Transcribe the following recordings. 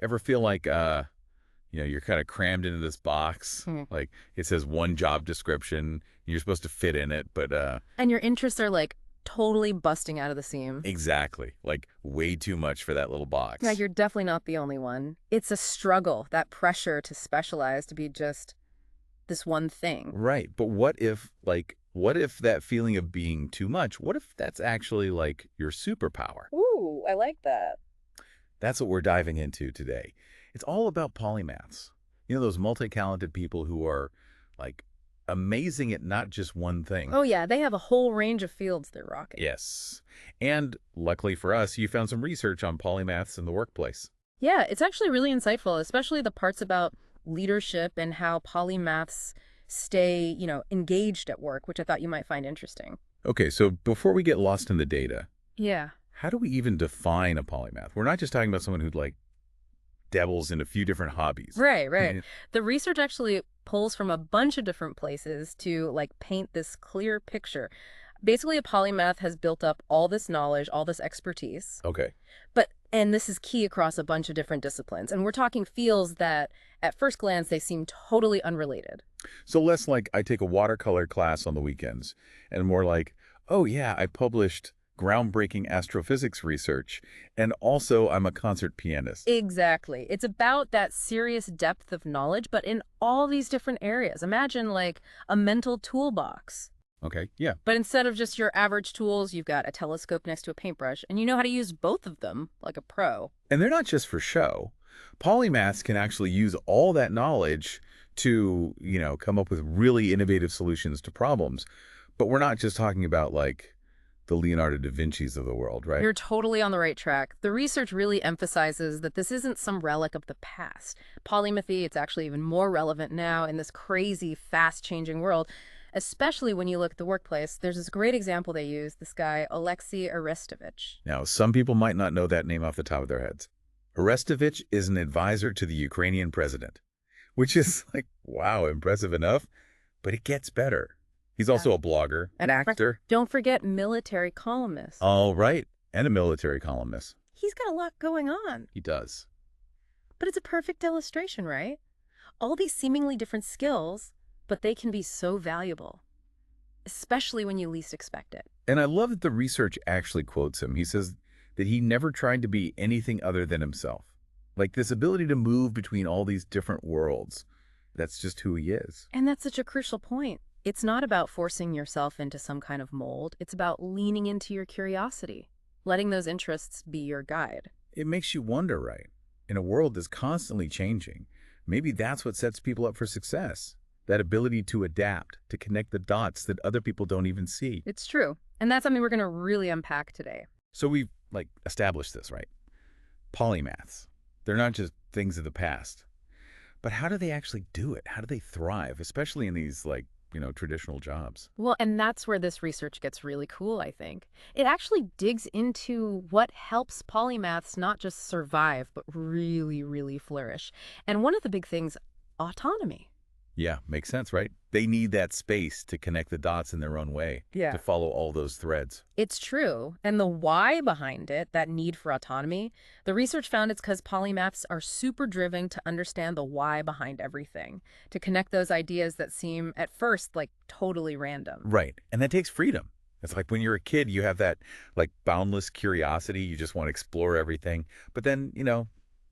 Ever feel like, you're kind of crammed into this box? Hmm. Like it says one job description, you're supposed to fit in it, but And your interests are like totally busting out of the seam. exactly, like way too much for that little Yeah, box. you're definitely not the only one. It's a struggle, that pressure to specialize, to be just this one thing. Right. But what if that feeling of being too much, what if that's actually like your superpower? Ooh, I like that. That's what we're diving into today. It's all about polymaths. Those multi-talented people who are like amazing at not just one thing. Oh yeah, they have a whole range of fields they're rocking. Yes. And luckily for us, you found some research on polymaths in the workplace. Yeah, it's actually really insightful, especially the parts about leadership and how polymaths stay, engaged at work, which I thought you might find interesting. Okay, so before we get lost in the data, Yeah. how do we even define a polymath? We're not just talking about someone who like dabbles in a few different hobbies. Right, I right. mean, The research actually pulls from a bunch of different places to like paint this clear picture. Basically, a polymath has built up all this knowledge, all this expertise, okay. and this is key across a bunch of different disciplines. And we're talking fields that at first glance they seem totally unrelated. So less like I take a watercolor class on the weekends and more like, oh yeah, I published groundbreaking astrophysics research and also I'm a concert pianist. Exactly. It's about that serious depth of knowledge, but in all these different areas. Imagine like a mental toolbox. Okay, yeah. But instead of just your average tools, you've got a telescope next to a paintbrush, and you know how to use both of them like a pro. And they're not just for show. Polymaths can actually use all that knowledge to, come up with really innovative solutions to problems. But we're not just talking about like the Leonardo da Vinci's of the world, right? You're totally on the right track. The research really emphasizes that this isn't some relic of the past. Polymathy, it's actually even more relevant now in this crazy, fast-changing world, especially when you look at the workplace. There's this great example they use, this guy, Alexei Arestovich. Now, some people might not know that name off the top of their heads. Arestovich is an advisor to the Ukrainian president, which is like, wow, impressive enough, but it gets better. He's Yeah. also a blogger, an actor. Don't forget military columnist. All right, and a military columnist. He's got a lot going on. He does. But it's a perfect illustration, right? All these seemingly different skills, but they can be so valuable, especially when you least expect it. And I love that the research actually quotes him. He says that he never tried to be anything other than himself. Like this ability to move between all these different worlds. That's just who he is. And that's such a crucial point. It's not about forcing yourself into some kind of mold. It's about leaning into your curiosity, letting those interests be your guide. It makes you wonder, right? In a world that's constantly changing, maybe that's what sets people up for success. That ability to adapt, to connect the dots that other people don't even see. It's true. And that's something we're going to really unpack today. So we've like established this, right? Polymaths. They're not just things of the past. But how do they actually do it? How do they thrive, especially in these like, traditional jobs? Well, and that's where this research gets really cool, I think. It actually digs into what helps polymaths not just survive, but really, really flourish. And one of the big things, autonomy. Yeah, makes sense, right? They need that space to connect the dots in their own way, Yeah. to follow all those threads. It's true. And the why behind it, that need for autonomy, the research found it's because polymaths are super driven to understand the why behind everything, to connect those ideas that seem at first like totally random. Right. And that takes freedom. It's like when you're a kid, you have that like boundless curiosity. You just want to explore everything. But then,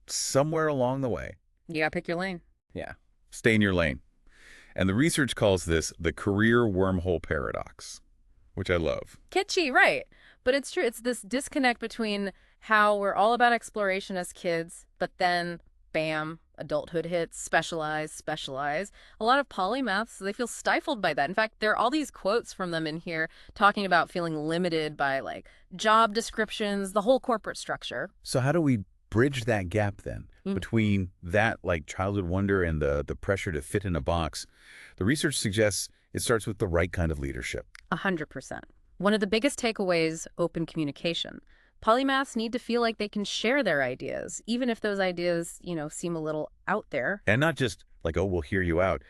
somewhere along the way, You gotta pick your lane. yeah, stay in your lane. And the research calls this the career wormhole paradox, which I love. Kitschy, right. But it's true. It's this disconnect between how we're all about exploration as kids, but then, bam, adulthood hits, specialize, specialize. A lot of polymaths, they feel stifled by that. In fact, there are all these quotes from them in here talking about feeling limited by like job descriptions, the whole corporate structure. So how do we bridge that gap then between that like childhood wonder and the pressure to fit in a box? The research suggests it starts with the right kind of leadership. 100%. One of the biggest takeaways, open communication. Polymaths need to feel like they can share their ideas, even if those ideas, seem a little out there. And not just like, oh, we'll hear you out,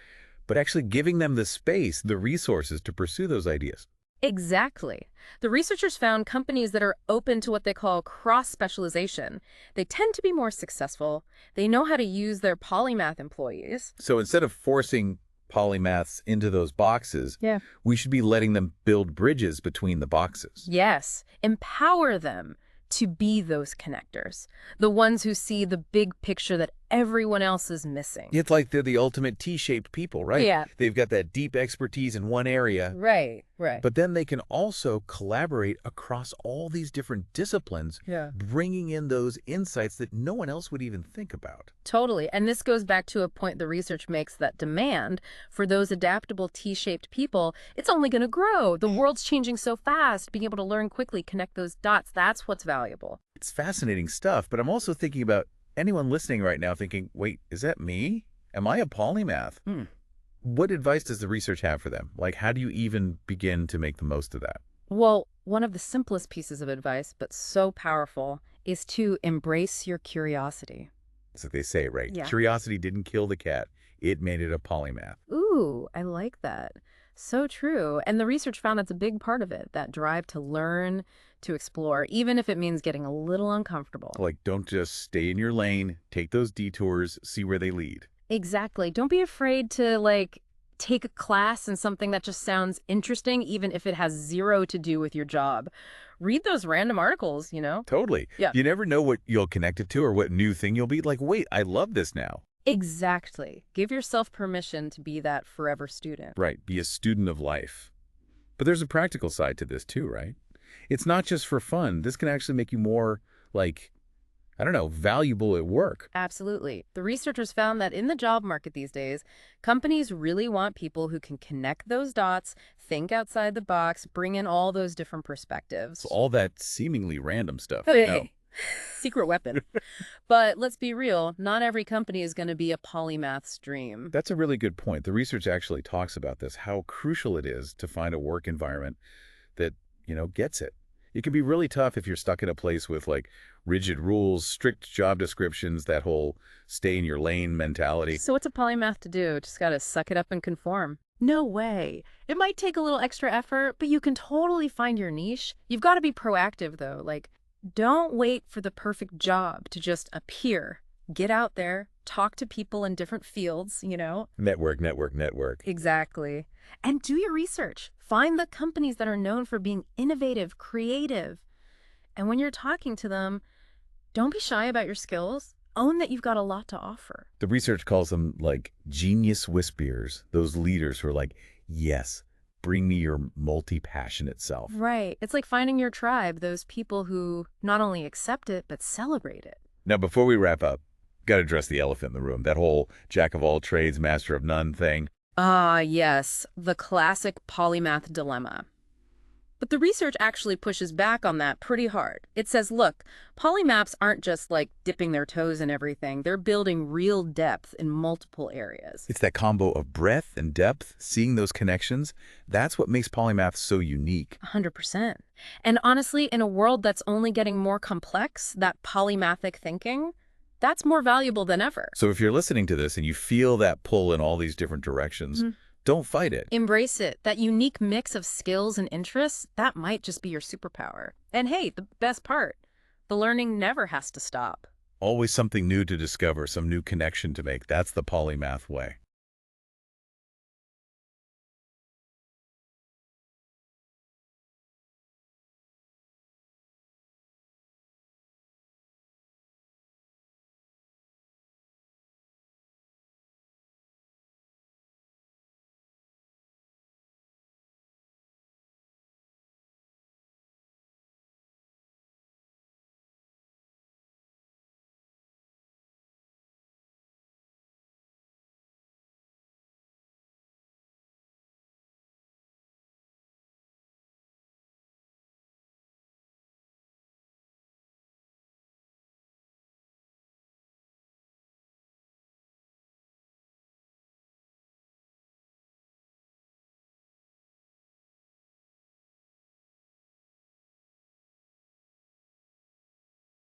but actually giving them the space, the resources to pursue those ideas. Exactly. The researchers found companies that are open to what they call cross-specialization. They tend to be more successful. They know how to use their polymath employees. So instead of forcing polymaths into those boxes, Yeah. we should be letting them build bridges between the boxes. Yes, empower them to be those connectors, the ones who see the big picture that everyone else is missing. It's like they're the ultimate T-shaped people, right? Yeah. They've got that deep expertise in one area, Right, right. but then they can also collaborate across all these different disciplines, Yeah. bringing in those insights that no one else would even think about. Totally. And this goes back to a point the research makes that demand for those adaptable T-shaped people, it's only going to grow. The world's changing so fast. Being able to learn quickly, connect those dots, that's what's valuable. It's fascinating stuff, but I'm also thinking about anyone listening right now thinking, wait, is that me? Am I a polymath? What advice does the research have for them? Like, how do you even begin to make the most of that? Well, one of the simplest pieces of advice, but so powerful, is to embrace your curiosity. It's like they say, right? Yeah. Curiosity didn't kill the cat. It made it a polymath. Ooh, I like that. So true. And the research found that's a big part of it, that drive to learn, to explore, even if it means getting a little uncomfortable. Like, don't just stay in your lane, take those detours, see where they lead. Exactly. Don't be afraid to, take a class in something that just sounds interesting, even if it has zero to do with your job. Read those random articles, you know? Totally. Yeah. You never know what you'll connect it to or what new thing you'll be. Like, wait, I love this now. Exactly. Give yourself permission to be that forever student. Right. Be a student of life. But there's a practical side to this too, right? It's not just for fun. This can actually make you more, like, I don't know, valuable at work. Absolutely. The researchers found that in the job market these days, companies really want people who can connect those dots, think outside the box, bring in all those different perspectives. So all that seemingly random stuff. Hey, secret weapon. But let's be real, not every company is going to be a polymath's dream. That's a really good point. The research actually talks about this, how crucial it is to find a work environment that, gets it. It can be really tough if you're stuck in a place with like rigid rules, strict job descriptions, that whole stay in your lane mentality. So what's a polymath to do? Just got to suck it up and conform. No way. It might take a little extra effort, but you can totally find your niche. You've got to be proactive though. Don't wait for the perfect job to just appear. Get out there, talk to people in different fields, Network, network, network. Exactly. And do your research. Find the companies that are known for being innovative, creative. And when you're talking to them, don't be shy about your skills. Own that you've got a lot to offer. The research calls them like genius whisperers, those leaders who are like, yes, bring me your multi-passionate self. Right. It's like finding your tribe, those people who not only accept it, but celebrate it. Now, before we wrap up, got to address the elephant in the room, that whole jack of all trades, master of none thing. Ah, yes, the classic polymath dilemma. But the research actually pushes back on that pretty hard. It says, look, polymaths aren't just like dipping their toes in everything. They're building real depth in multiple areas. It's that combo of breadth and depth, seeing those connections. That's what makes polymath so unique. 100%. And honestly, in a world that's only getting more complex, that polymathic thinking, that's more valuable than ever. So if you're listening to this and you feel that pull in all these different directions, don't fight it. Embrace it. That unique mix of skills and interests, that might just be your superpower. And hey, the best part, the learning never has to stop. Always something new to discover, some new connection to make. That's the polymath way.